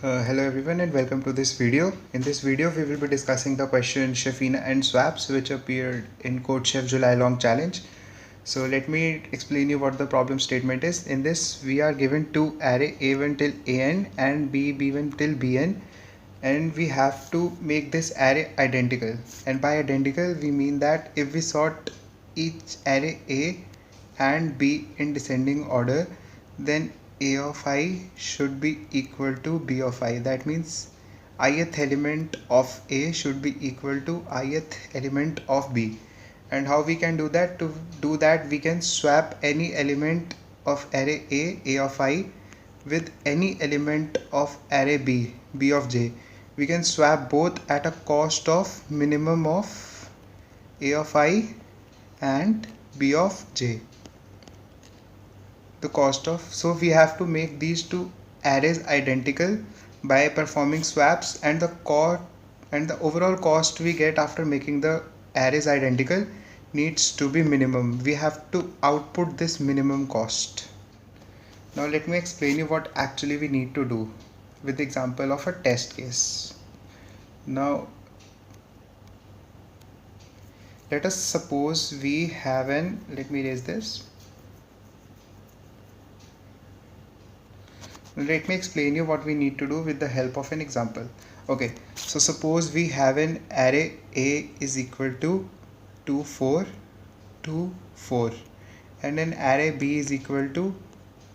Hello everyone and welcome to this video. In this video we will be discussing the question Shafina and swaps which appeared in CodeChef July long challenge. So let me explain you what the problem statement is. In this we are given two array a1 till an and b1 till bn, and we have to make this array identical. And by identical we mean that if we sort each array a and b in descending order, then a of I should be equal to b of I. That means ith element of a should be equal to ith element of b. And how we can do that? To do that we can swap any element of array a of I, with any element of array b of j. We can swap both at a cost of minimum of a of I and b of j. The cost of, so we have to make these two arrays identical by performing swaps, and the overall cost we get after making the arrays identical needs to be minimum. We have to output this minimum cost. Now let me explain you what actually we need to do with the example of a test case. Now let us suppose we have an, let me erase this. Let me explain you what we need to do with the help of an example. Okay, so suppose we have an array a is equal to 2 4 2 4, and an array b is equal to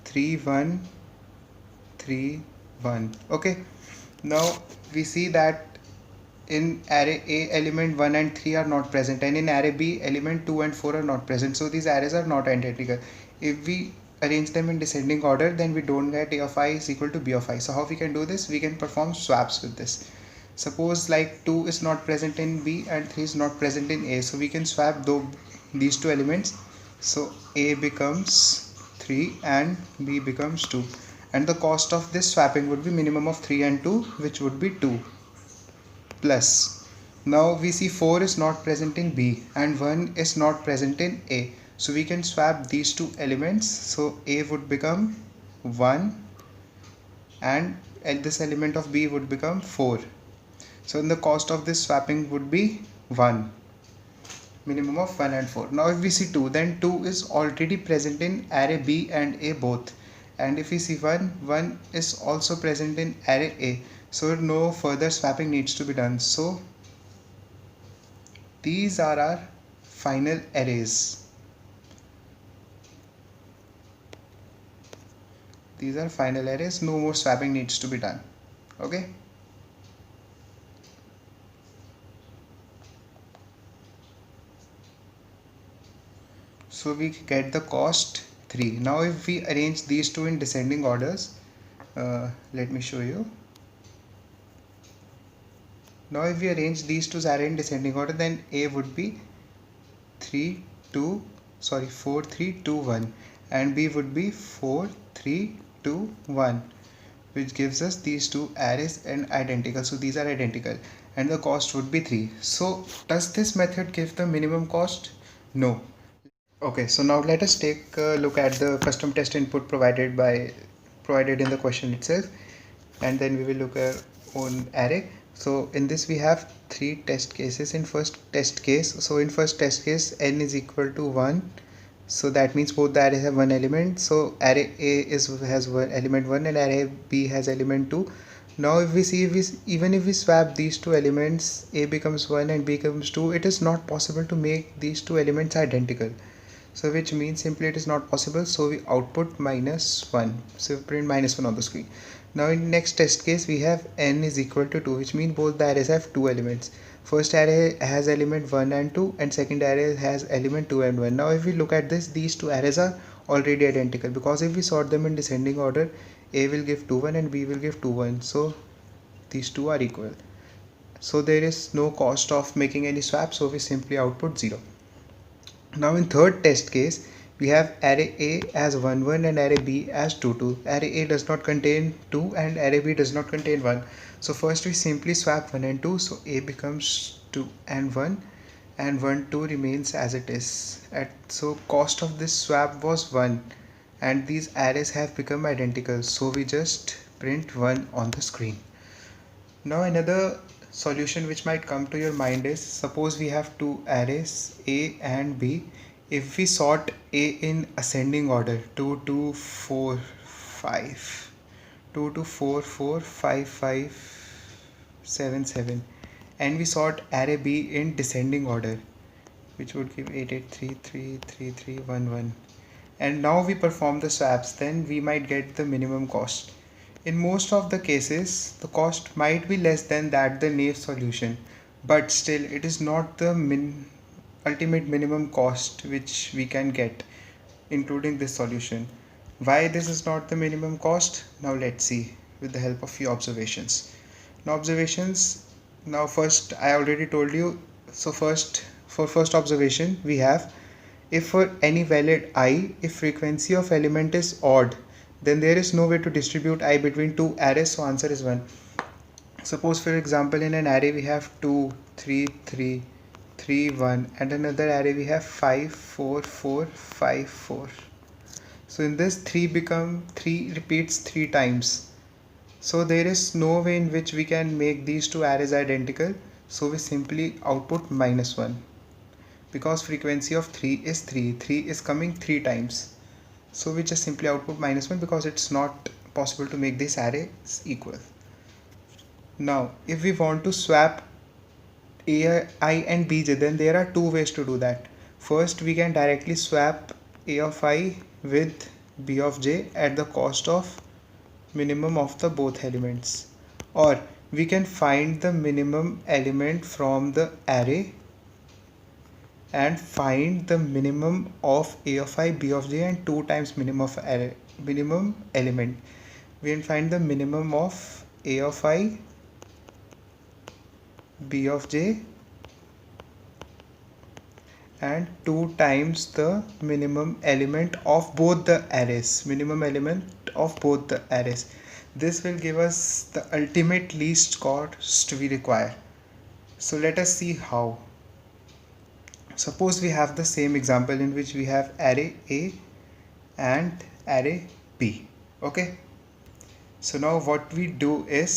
3 1 3 1. Okay, now we see that in array a element 1 and 3 are not present, and in array b element 2 and 4 are not present, so these arrays are not identical. If we arrange them in descending order, then we don't get a of I is equal to b of I. So how we can do this? We can perform swaps with this. Suppose like 2 is not present in b and 3 is not present in a, so we can swap these two elements. So a becomes 3 and b becomes 2, and the cost of this swapping would be minimum of 3 and 2, which would be 2, plus, now we see 4 is not present in b and 1 is not present in a, so we can swap these two elements. So a would become 1 and this element of b would become 4. So the cost of this swapping would be 1, minimum of 1 and 4. Now if we see 2, then 2 is already present in array b and a both, and if we see 1 is also present in array a, so no further swapping needs to be done. So these are our final arrays. These are final arrays, no more swapping needs to be done. Okay, so we get the cost 3. Now if we arrange these two in descending orders, let me show you. Now if we arrange these two arrays in descending order, then a would be 4 3 2 1, and b would be 4 3 2 1, which gives us these two arrays and identical. So these are identical and the cost would be 3. So does this method give the minimum cost? No. Okay, so now let us take a look at the custom test input provided in the question itself, and then we will look at on array. So in this we have three test cases. In first test case, n is equal to 1, so that means both the arrays have one element. So array a has one element 1 and array b has element 2. Now if we see, even if we swap these two elements, a becomes 1 and b becomes 2, it is not possible to make these two elements identical. So which means simply it is not possible, so we output -1. So we print -1 on the screen. Now in next test case we have n is equal to 2, which means both the arrays have two elements. First array has element 1 and 2, and second array has element 2 and 1. Now if we look at this, these two arrays are already identical, because if we sort them in descending order, a will give 2 1 and b will give 2 1, so these two are equal. So there is no cost of making any swap, so we simply output 0. Now in third test case, we have array A as 1 1 and array B as 2 2. Array A does not contain 2 and array B does not contain 1. So first we simply swap 1 and 2. So A becomes 2 and 1, and 1 2 remains as it is. So cost of this swap was 1, and these arrays have become identical. So we just print 1 on the screen. Now another solution which might come to your mind is, suppose we have two arrays A and B. If we sort A in ascending order, 2 2 4 5, 2 2 4 4 5 5 7 7, and we sort array B in descending order, which would give 8 8 3 3 3 3 1 1, and now we perform the swaps, then we might get the minimum cost. In most of the cases, the cost might be less than that the naive solution, but still it is not the ultimate minimum cost which we can get, including this solution. Why this is not the minimum cost? Now let's see with the help of few observations. Now first I already told you. So for first observation we have, if for any valid I, if frequency of element is odd, then there is no way to distribute I between two arrays, so answer is 1. Suppose for example in an array we have 2 3 3 3 1, and another array we have 5 4 4 5 4. So in this 3 repeats 3 times. So there is no way in which we can make these two arrays identical, so we simply output -1, because frequency of 3 is 3 is coming 3 times. So we just simply output -1 because it's not possible to make these arrays equal. Now if we want to swap A I and Bj, then there are two ways to do that. First, we can directly swap A of I with B of j at the cost of minimum of the both elements, or we can find the minimum element from the array and find the minimum of A of I, B of j, and 2 times minimum element. We can find the minimum of A of I, B of j, and 2 times the minimum element of both the arrays. This will give us the ultimate least cost we require. So let us see how. Suppose we have the same example in which we have array A and array B. Okay. So now what we do is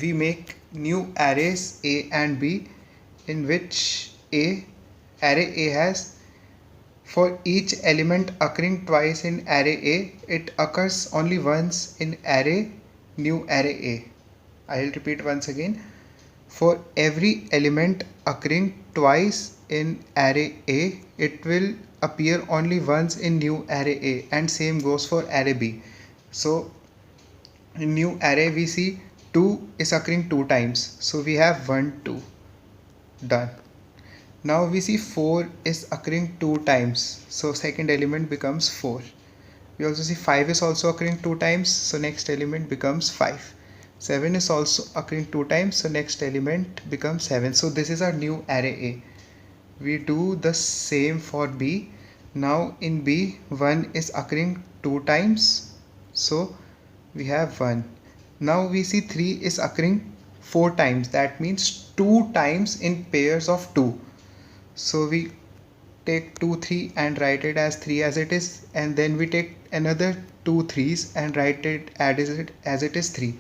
we make new arrays A and B, in which array A has, for each element occurring twice in array A, it occurs only once in new array A. I will repeat once again. For every element occurring twice in array A, it will appear only once in new array A, and same goes for array B. So in new array we see 2 is occurring 2 times, so we have 1 2 done. Now we see 4 is occurring 2 times, so second element becomes 4. We also see 5 is also occurring 2 times, so next element becomes 5. 7 is also occurring 2 times, so next element becomes 7. So this is our new array A. We do the same for B. Now in B, 1 is occurring 2 times, so we have 1. Now we see 3 is occurring 4 times, that means 2 times in pairs of 2. So we take 2 3 and write it as 3 as it is, and then we take another 2 3s and write it as it is 3.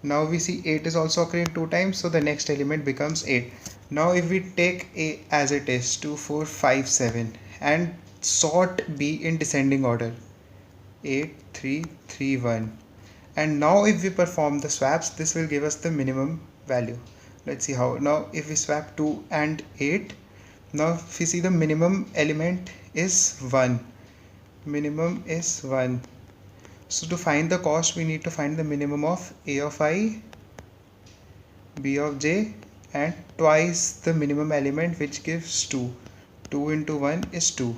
Now we see 8 is also occurring 2 times, so the next element becomes 8. Now if we take A as it is, 2 4 5 7, and sort B in descending order, 8 3 3 1, and now if we perform the swaps, this will give us the minimum value. Let's see how. Now if we swap 2 and 8, now if we see the minimum element is 1. Minimum is 1. So to find the cost, we need to find the minimum of A of I, B of j, and twice the minimum element, which gives 2. 2 into 1 is 2.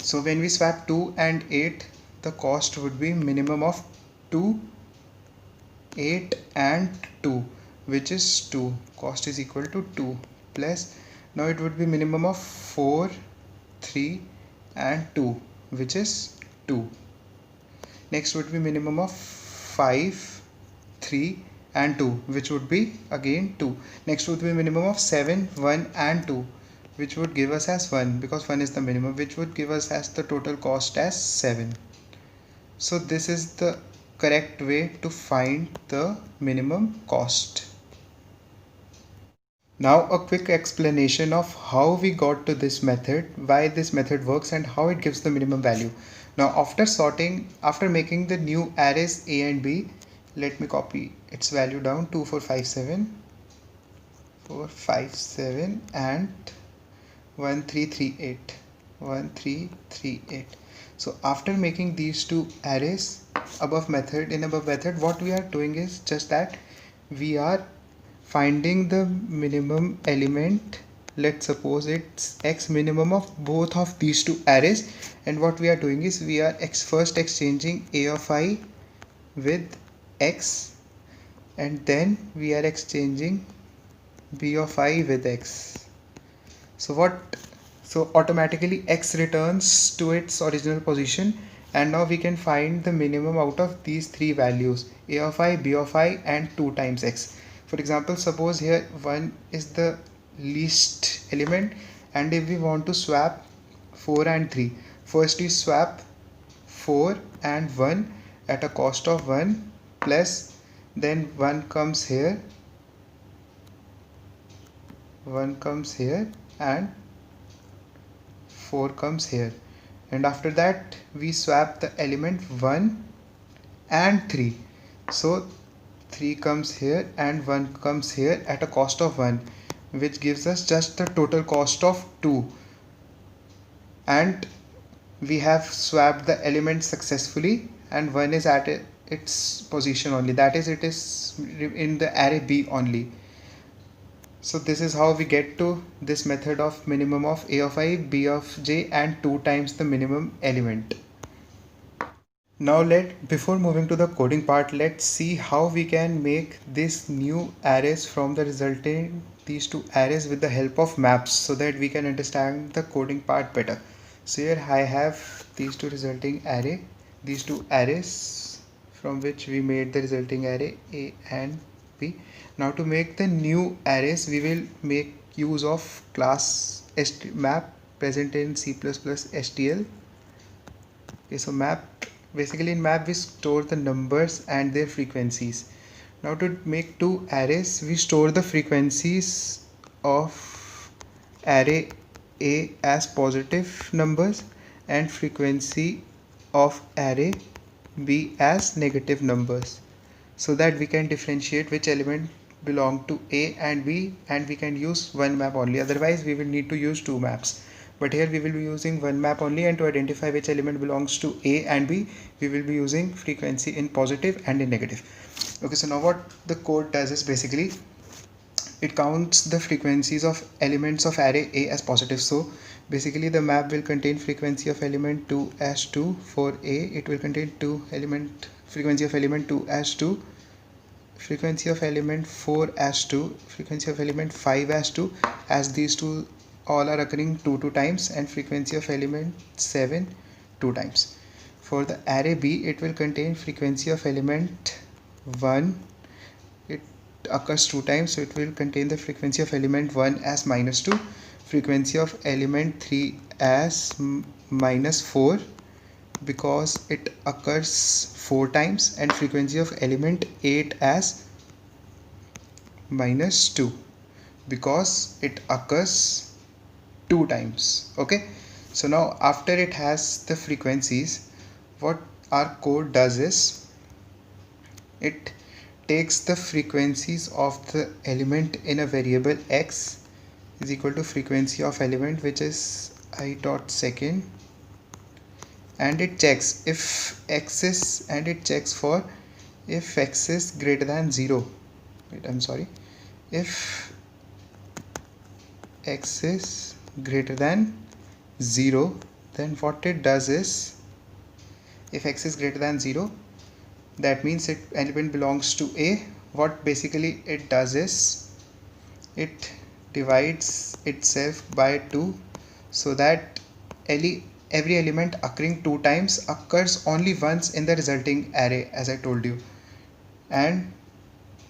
So when we swap 2 and 8, the cost would be minimum of 2, 8 and 2, which is 2. Cost is equal to 2, plus now it would be minimum of 4, 3 and 2, which is 2. Next would be minimum of 5, 3 and 2, which would be again 2. Next would be minimum of 7, 1 and 2, which would give us as 1, because 1 is the minimum, which would give us as the total cost as 7. So this is the correct way to find the minimum cost. Now a quick explanation of how we got to this method, why this method works and how it gives the minimum value. Now after making the new arrays A and B, let me copy its value down 2 4 5 7 4 5 7 and 1 3 3 8 1 3 3 8. So after making these two arrays above method, what we are doing is just that we are finding the minimum element. Let's suppose it's x minimum of both of these two arrays, and what we are doing is we are first exchanging a of I with x, and then we are exchanging b of I with x. So automatically x returns to its original position, and now we can find the minimum out of these three values, a of I, b of I and 2 times x. For example, suppose here 1 is the least element, and if we want to swap 4 and 3, first we swap 4 and 1 at a cost of 1, plus then 1 comes here and 4 comes here, and after that we swap the element 1 and 3. So 3 comes here and 1 comes here at a cost of 1, which gives us just the total cost of 2, and we have swapped the element successfully, and 1 is at its position only, that is, it is in the array B only. So this is how we get to this method of minimum of a of I, b of j and 2 times the minimum element. Now before moving to the coding part, let's see how we can make this new arrays from the resulting these two arrays with the help of maps, so that we can understand the coding part better. So here I have these two arrays from which we made the resulting array A and B. Now to make the new arrays, we will make use of class map present in C++ STL. Okay, so basically in map we store the numbers and their frequencies. Now to make two arrays, we store the frequencies of array A as positive numbers and frequency of array B as negative numbers, so that we can differentiate which element belong to A and B, and we can use one map only. Otherwise we will need to use two maps, but here we will be using one map only, and to identify which element belongs to A and B, we will be using frequency in positive and in negative. Okay, so now what the code does is basically it counts the frequencies of elements of array A as positive. So basically the map will contain frequency of element 2 as 2. For A it will contain frequency of element 2 as 2, frequency of element 4 as 2, frequency of element 5 as 2, as these two all are occurring 2 times, and frequency of element 7 2 times. For the array B, it will contain frequency of element 1, it occurs 2 times, so it will contain the frequency of element 1 as -2, frequency of element 3 as -4 because it occurs 4 times, and frequency of element 8 as -2 because it occurs 2 times. Okay, so now after it has the frequencies, what our code does is it takes the frequencies of the element in a variable x is equal to frequency of element, which is I dot second, and it checks if x is, and it checks for if x is greater than 0. If x is greater than 0, then what it does is, if x is greater than 0, that means element belongs to A. What basically it does is it divides itself by 2, so that every element occurring 2 times occurs only once in the resulting array, as I told you, and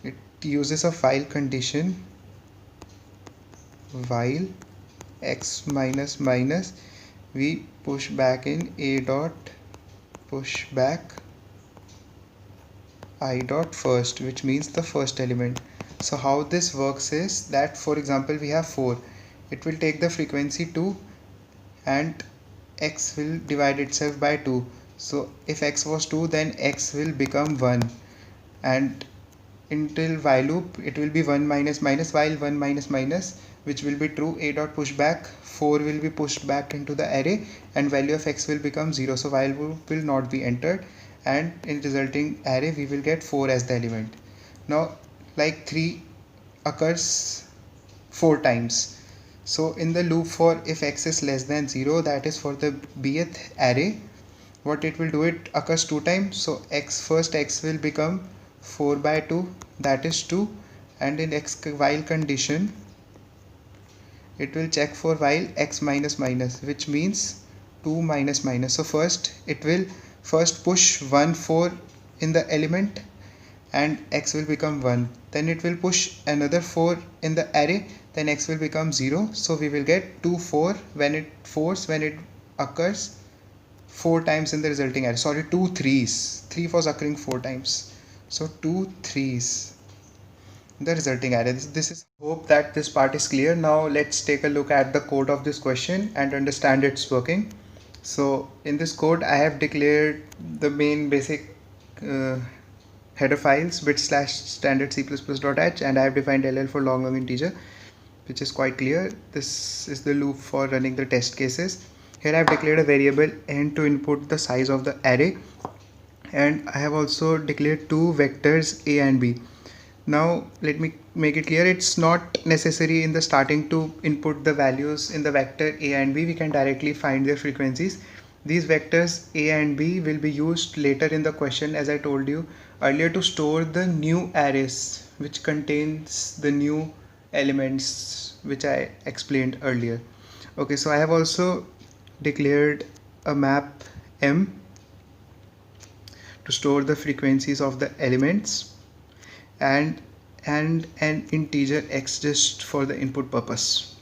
it uses a while condition, while x minus minus, we push back in A dot push back I dot first, which means the first element. So how this works is that, for example, we have 4. It will take the frequency 2 and x will divide itself by 2. So if x was 2, then x will become 1, and until while loop it will be 1 minus minus, while 1 minus minus, which will be true, a dot pushback, 4 will be pushed back into the array and value of x will become 0. So while loop will not be entered, and in resulting array we will get 4 as the element. Now like 3 occurs 4 times. So in the loop for if x is less than 0, that is for the bth array, what it will do, it occurs 2 times. So first x will become 4 by 2, that is 2, and in x while condition it will check for while x minus minus, which means 2 minus minus. So first it will first push 1 4 in the element and x will become 1, then it will push another 4 in the array, then x will become 0. So we will get 2 4 when it occurs 4 times in the resulting array. Sorry, 2 3s. 3 was occurring 4 times. So 2 3s in the resulting array. This is, hope that this part is clear. Now let's take a look at the code of this question and understand its working. So in this code I have declared the main basic header files bit/standard c++.h, and I have defined ll for long integer, which is quite clear. This is the loop for running the test cases. Here I have declared a variable n to input the size of the array, and I have also declared two vectors a and b. Now let me make it clear, it's not necessary in the starting to input the values in the vector a and b. We can directly find their frequencies. These vectors a and b will be used later in the question, as I told you earlier, to store the new arrays which contains the new elements which I explained earlier. Okay, so I have also declared a map m to store the frequencies of the elements, and an integer x just for the input purpose.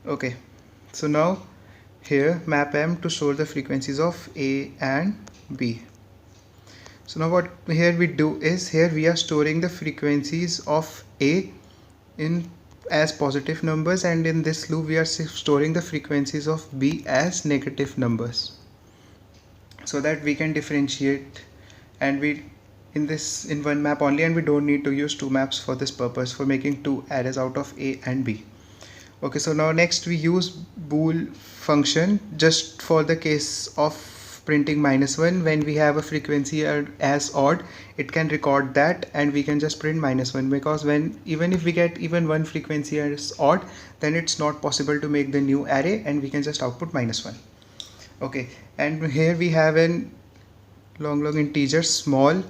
Okay, so now here map m to store the frequencies of a and b. So now what here we do is, here we are storing the frequencies of a in as positive numbers, and in this loop we are storing the frequencies of b as negative numbers, so that we can differentiate, and we in one map only, and we don't need to use two maps for this purpose, for making two arrays out of a and b. Okay, so now next we use bool function just for the case of printing -1. When we have a frequency as odd, it can record that and we can just print -1, because even if we get even one frequency as odd, then it's not possible to make the new array and we can just output -1. Okay, and here we have an long integer small,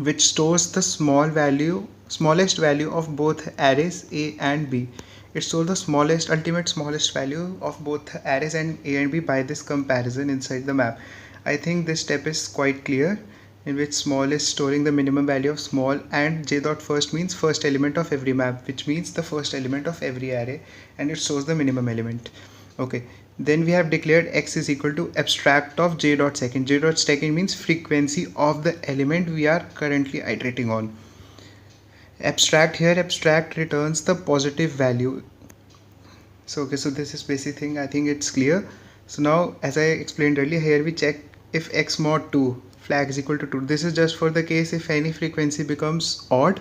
which stores the smallest value of both arrays a and b. It stores the ultimate smallest value of both arrays and a and b by this comparison inside the map. I think this step is quite clear, in which small is storing the minimum value of small, and j dot first means first element of every map, which means the first element of every array, and it stores the minimum element. Okay, then we have declared x is equal to abstract of j dot second. J dot second means frequency of the element we are currently iterating on. Abstract returns the positive value. So okay, so this is basic thing. I think it's clear. So now, as I explained earlier, here we check if x mod 2 flag is equal to 2. This is just for the case if any frequency becomes odd,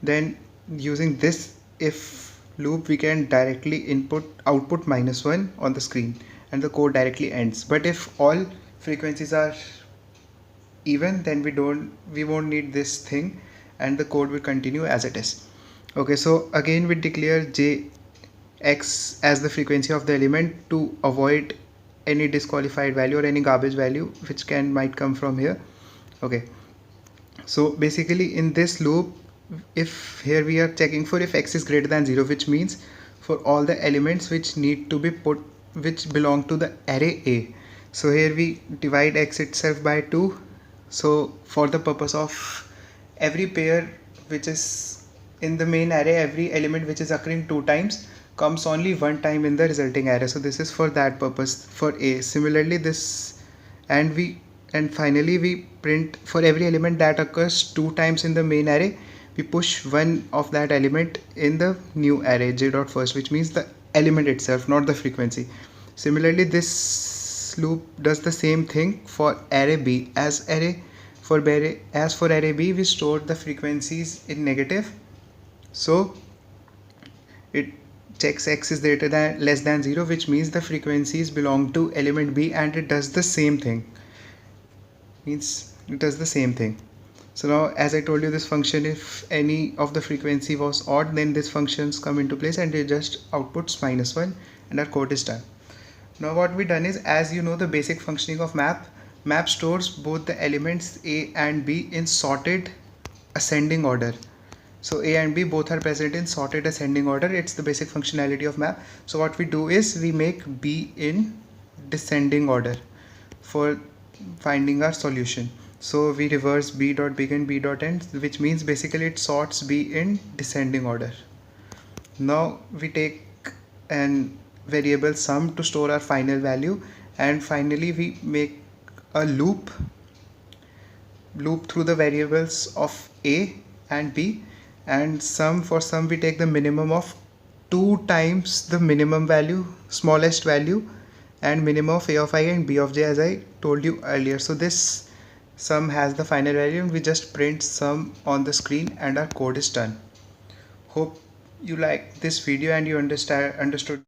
then using this if loop we can directly output -1 on the screen and the code directly ends. But if all frequencies are even, then we won't need this thing and the code will continue as it is. Okay, so again we declare x as the frequency of the element to avoid any disqualified value or any garbage value which might come from here. Okay, so basically in this loop, if here we are checking for if x is greater than 0, which means for all the elements which need to be which belong to the array a. So here we divide x itself by 2. So for the purpose of every pair which is in the main array, every element which is occurring 2 times comes only 1 time in the resulting array. So this is for that purpose for a. Similarly this, and we and finally we print for every element that occurs 2 times in the main array, we push one of that element in the new array j dot first, which means the element itself, not the frequency. Similarly, this loop does the same thing for array b. As for array b, we store the frequencies in negative, so it checks x is greater than less than 0, which means the frequencies belong to element b, and it does the same thing. So now, as I told you, this function, if any of the frequency was odd, then these functions come into place and it just outputs -1, and our code is done. Now what we done is, as you know, the basic functioning of map stores both the elements a and b in sorted ascending order. So a and b both are present in sorted ascending order. It's the basic functionality of map. So what we do is we make b in descending order for finding our solution. So we reverse b dot begin, b dot end, which means basically it sorts b in descending order. Now we take an variable sum to store our final value, and finally we make a loop through the variables of a and b, and for sum we take the minimum of 2 times the minimum value, smallest value, and minimum of a of I and b of j, as I told you earlier. So this sum has the final value, and we just print sum on the screen and our code is done. Hope you like this video and you understood